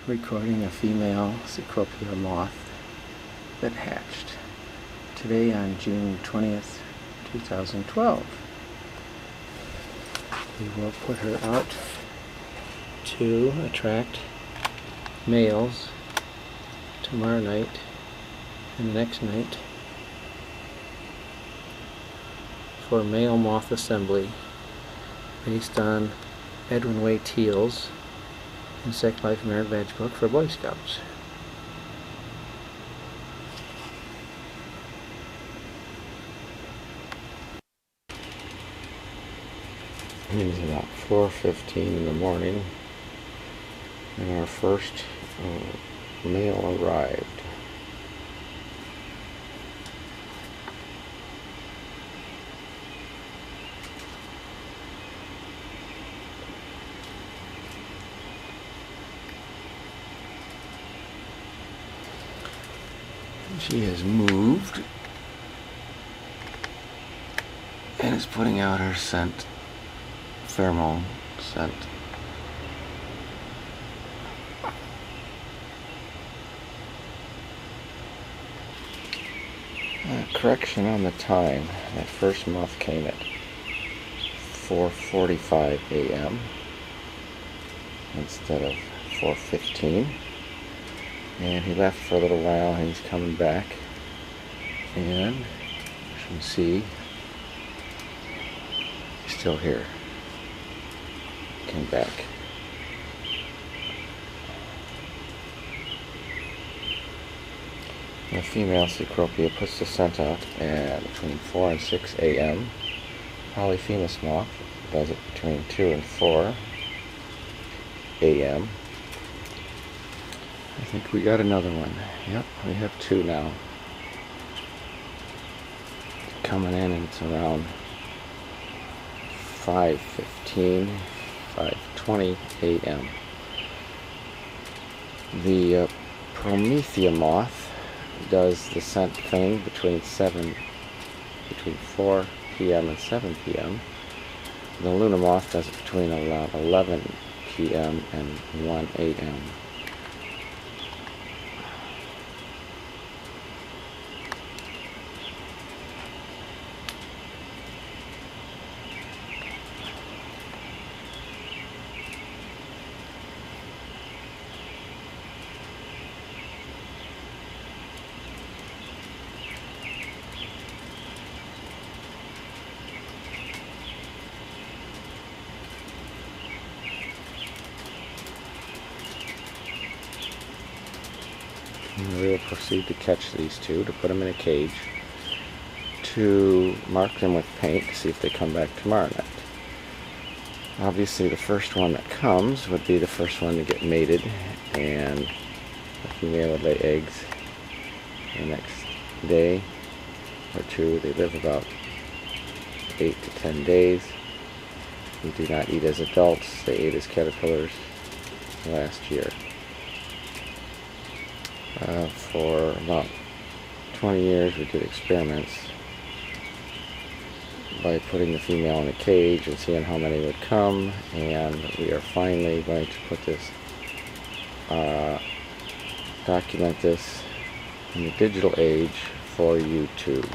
recording a female Cecropia moth that hatched today on June 20th, 2012. We will put her out to attract males tomorrow night and the next night for male moth assembly based on Edwin Way Teal's Insect Life Merit Badge book for Boy Scouts. It is about 4:15 in the morning and our first male arrived. She has moved and is putting out her scent, pheromone scent. Correction on the time. That first moth came at 4:45 a.m. instead of 4:15. And he left for a little while and he's coming back. And as you can see, he's still here. Came back. The female Cecropia puts the scent out at between 4 and 6 a.m. Polyphemus moth does it between 2 and 4 a.m. I think we got another one. Yep, we have two now. Coming in and it's around 5:15, 5:20 a.m. The Promethea moth does the scent thing between 4 p.m. and 7 p.m. The Luna moth does it between 11 p.m. and 1 a.m. And we will proceed to catch these two, to put them in a cage, to mark them with paint to see if they come back tomorrow night. Obviously the first one that comes would be the first one to get mated, and the female would lay eggs the next day or two. They live about 8 to 10 days. They do not eat as adults. They ate as caterpillars last year. For about 20 years we did experiments by putting the female in a cage and seeing how many would come, and we are finally going to put this, document this in the digital age for YouTube.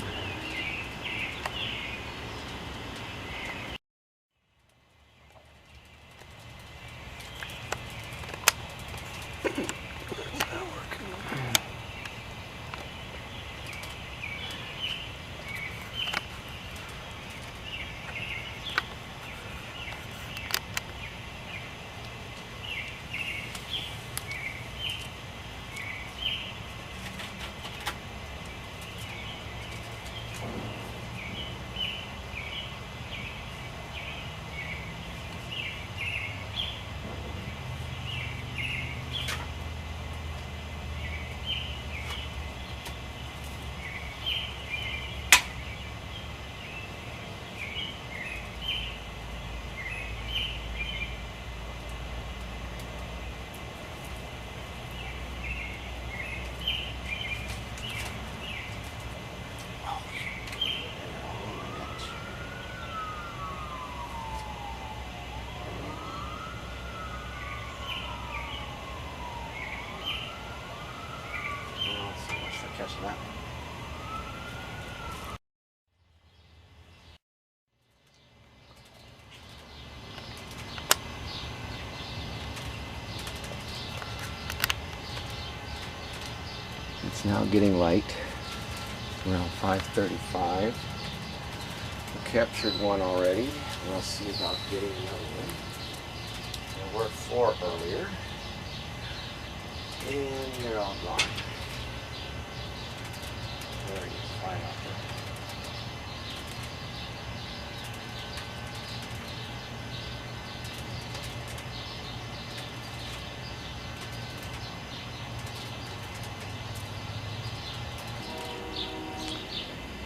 for that one. It's now getting light. It's around 5:35. We captured one already. We'll see about getting another one. There were 4 earlier. And they're all gone. There he is, 5 out there.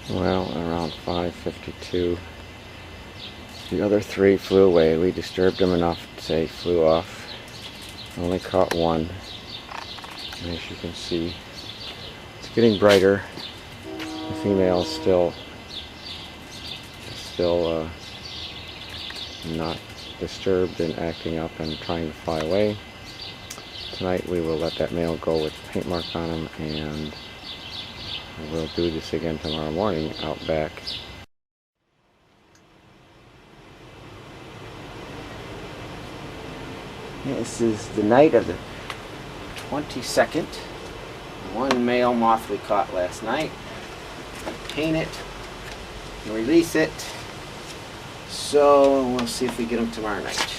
Well, around 5:52, the other 3 flew away. We disturbed them enough to say flew off. Only caught one. And as you can see, it's getting brighter. The female is still not disturbed and acting up and trying to fly away. Tonight we will let that male go with the paint mark on him, and we'll do this again tomorrow morning out back. This is the night of the 22nd. One male moth we caught last night. Paint it and release it. So we'll see if we get him tomorrow night.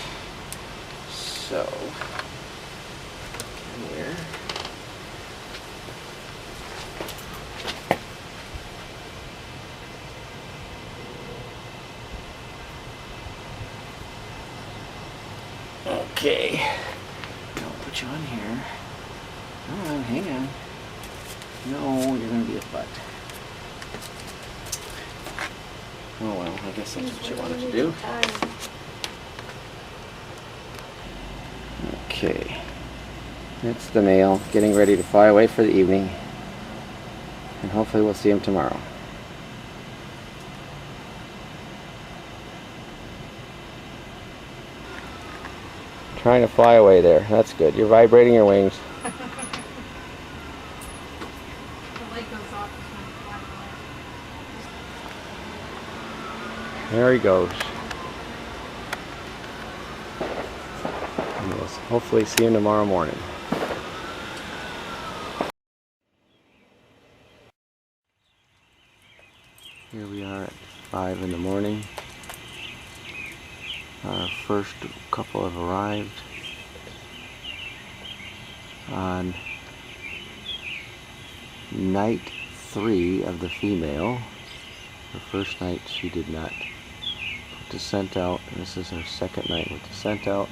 So here. Okay, I'll put you on here. Come on, hang on. No, you're gonna be a butt. Oh well, I guess that's what you wanted to do. Okay, that's the male getting ready to fly away for the evening, and hopefully we'll see him tomorrow. Trying to fly away there. That's good. You're vibrating your wings. The light goes off. There he goes. And we'll hopefully see him tomorrow morning. Here we are at 5 in the morning. Our first couple have arrived. On night 3 of the female. The first night she did not put the scent out, and this is her second night with the scent out.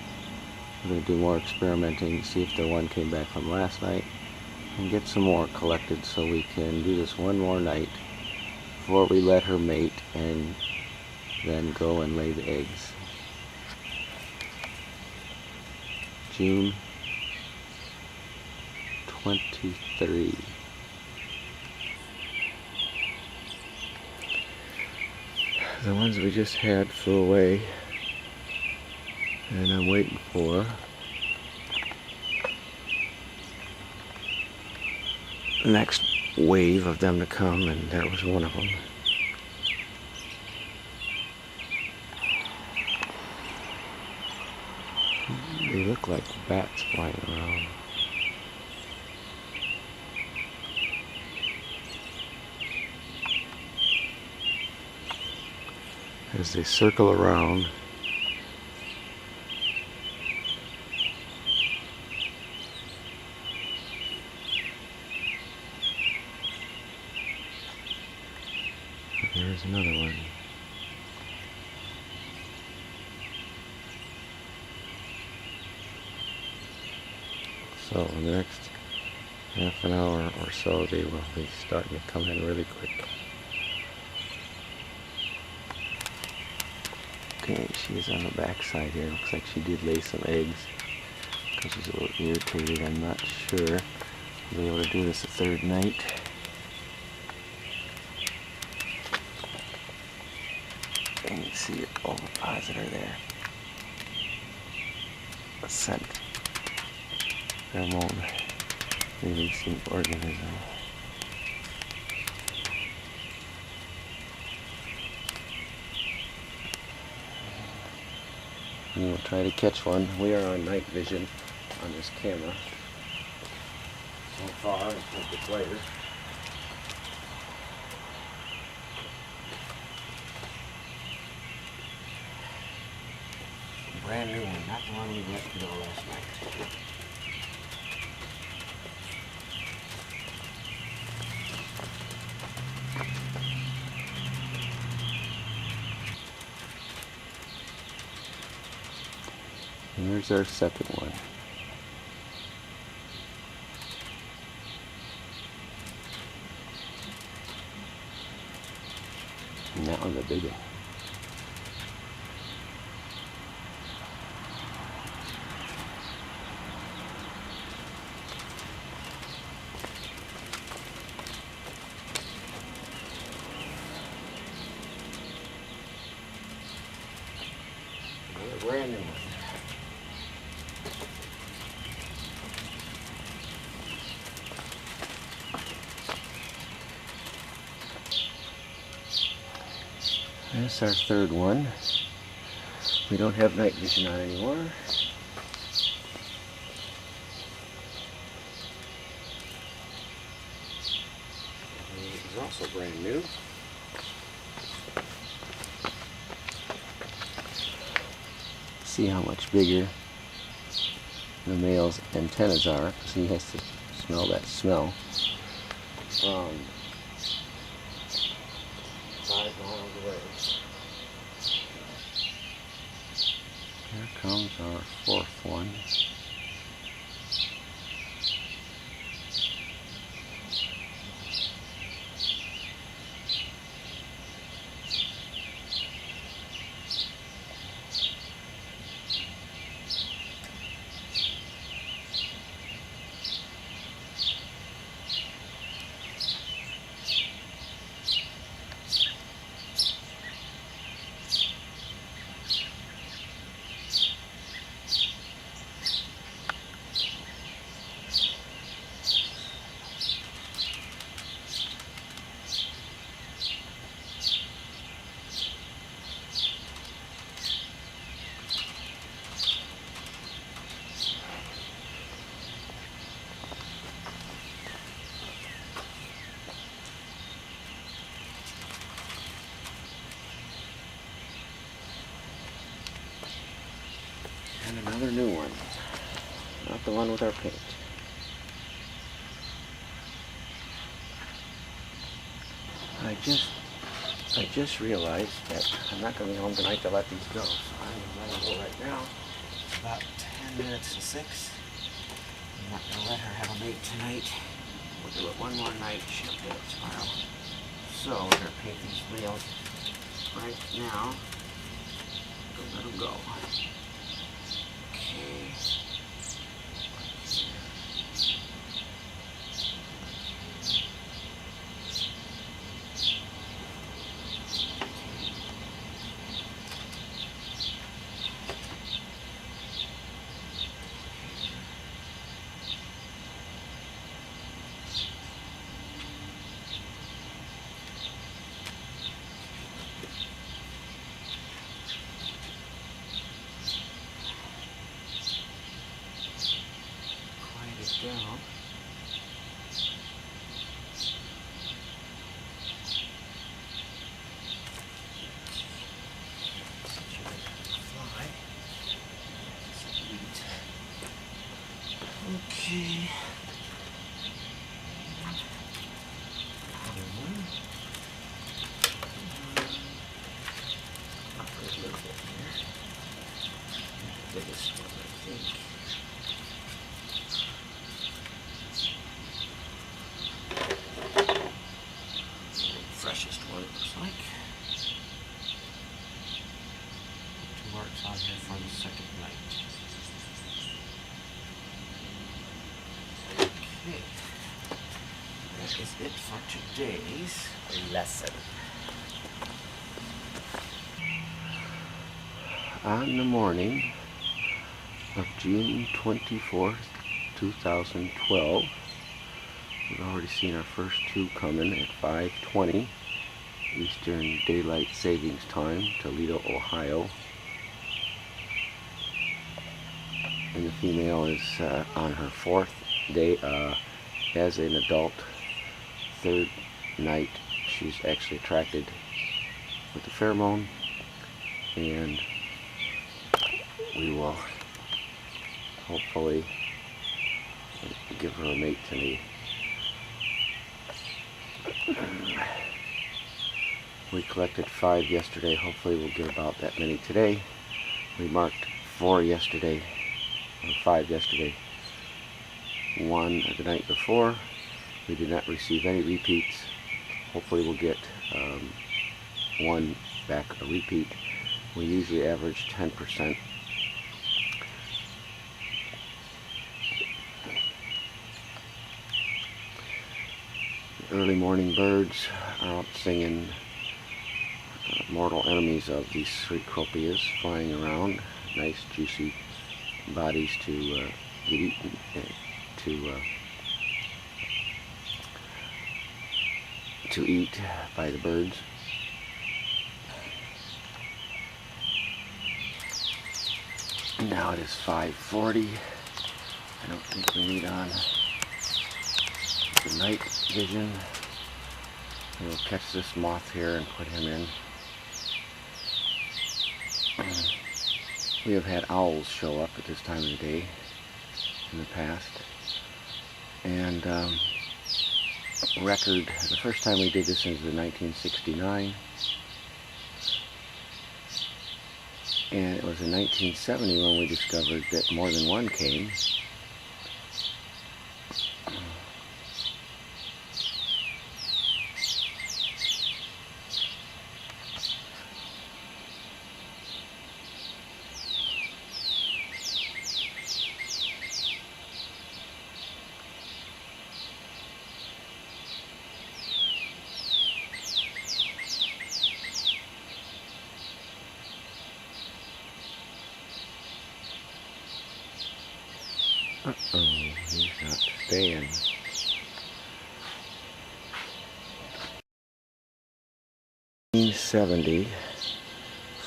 We're going to do more experimenting, see if the one came back from last night, and get some more collected so we can do this one more night before we let her mate and then go and lay the eggs. June 23. The ones we just had flew away, and I'm waiting for the next wave of them to come, and that was one of them. They look like bats flying around. As they circle around, there's another one. So in the next half an hour or so, they will be starting to come in really quick. Okay, she's on the back side here. Looks like she did lay some eggs because she's a little irritated. I'm not sure I'll be able to do this a third night. And you see it, ovipositor there. A scent. Pheromone releasing organism. We will try to catch one. We are on night vision on this camera. So far, I think it's later. Brand new one, not the one we let go last night. Here's our second one. And that one's a big one. Another brand new one. That's our third one. We don't have night vision on anymore. It's also brand new. See how much bigger the male's antennas are, because he has to smell that smell from 5 miles away. Here comes our fourth one. And another new one. Not the one with our paint. I just realized that I'm not going to be home tonight to let these go, so I'm letting go right now. It's about 10 minutes to 6. I'm not going to let her have a mate tonight. We'll do it one more night. She'll do it tomorrow. So we're going to paint these males right now. Don't let them go. Okay. Down. Fly. Okay. Biggest one, I think. Freshest one, it looks like. 2 marks on here for the second night. Okay. That is it for today's lesson. On the morning of June 24th, 2012, we've already seen our first 2 coming at 5:20 Eastern Daylight Savings Time, Toledo, Ohio. and the female is on her 4th day as an adult. 3rd night she's actually attracted with the pheromone, and we will hopefully give her a mate to me. We collected 5 yesterday. Hopefully we'll get about that many today. We marked 4 yesterday, or 5 yesterday. 1 the night before. We did not receive any repeats. Hopefully we'll get 1 back, a repeat. We usually average 10%. The early morning birds are out singing mortal enemies of these Cecropias, flying around. Nice juicy bodies to get eaten, to eat by the birds. Now it is 5:40. I don't think we need on the night vision. We'll catch this moth here and put him in. We have had owls show up at this time of the day in the past. And record, the first time we did this was in 1969. And it was in 1970 when we discovered that more than one came. Uh-oh, he's not staying. '70,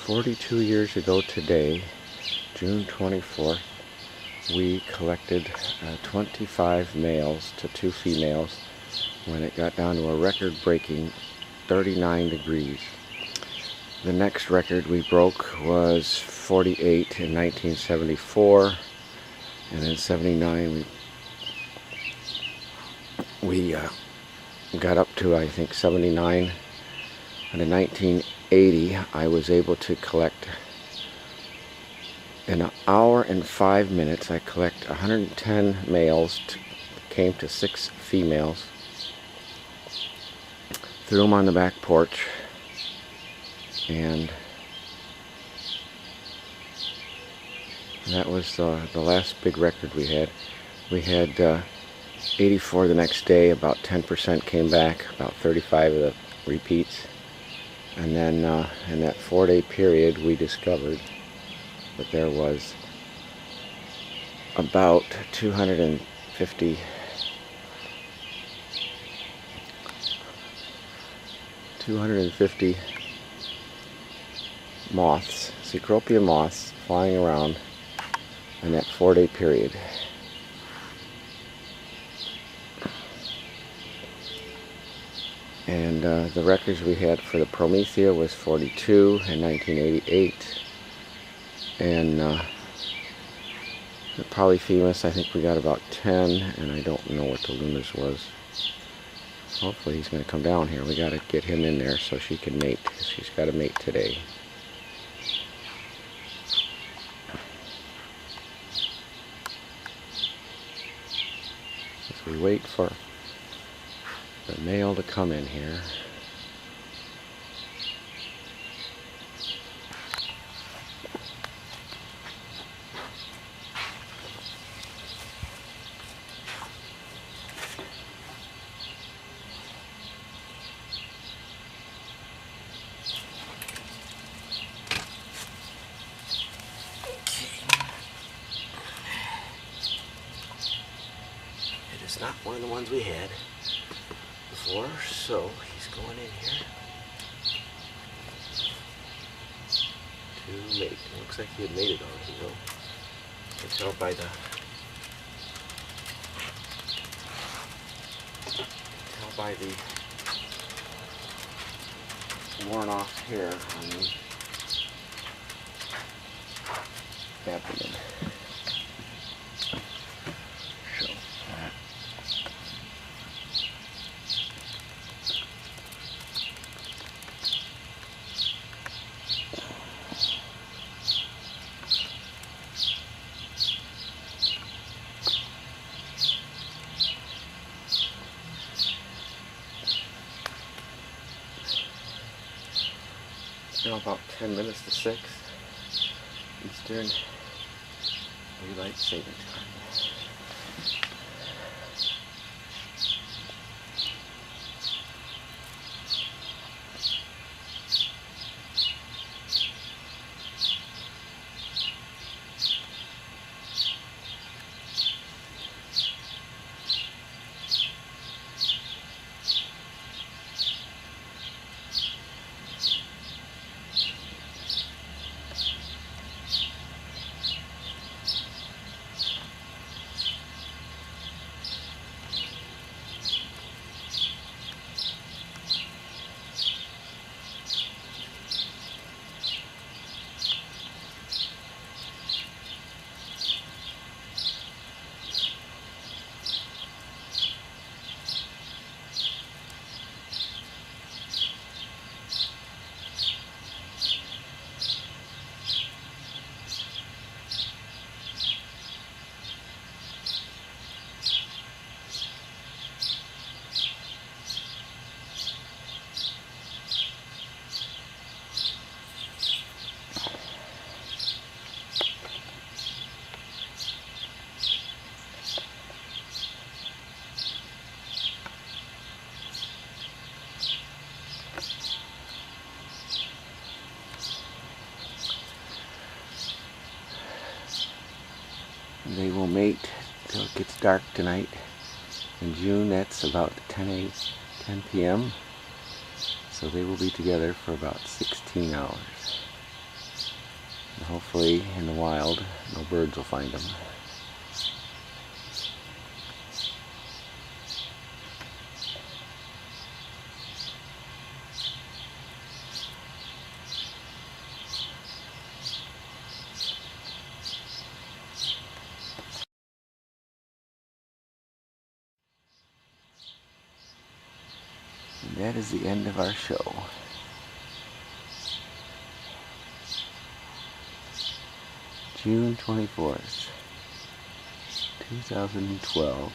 42 years ago today, June 24th, we collected 25 males to 2 females when it got down to a record-breaking 39 degrees. The next record we broke was 48 in 1974. And in '79 we got up to, I think, 79. And in 1980 I was able to collect, in an hour and 5 minutes, I collect 110 males, came to 6 females, threw them on the back porch, and that was the last big record we had. We had 84 the next day. About 10% came back, about 35 of the repeats. And then in that 4-day period we discovered that there was about 250 moths, Cecropia moths, flying around in that 4-day period. And the records we had for the Promethea was 42 in 1988. And the Polyphemus, I think we got about 10, and I don't know what the Lunas was. Hopefully he's going to come down here. We got to get him in there so she can mate. She's got to mate today. As we wait for the male to come in here. It is not one of the ones we had before, so he's going in here to mate. It looks like he had mated already though. can tell by the worn off hair on the abdomen. So that. Now about 10 minutes to 6 Eastern Daylight Saving Time. They will mate till it gets dark tonight. In June, that's about 10 p.m. So they will be together for about 16 hours. And hopefully, in the wild, no birds will find them. And that is the end of our show. June 24th, 2012.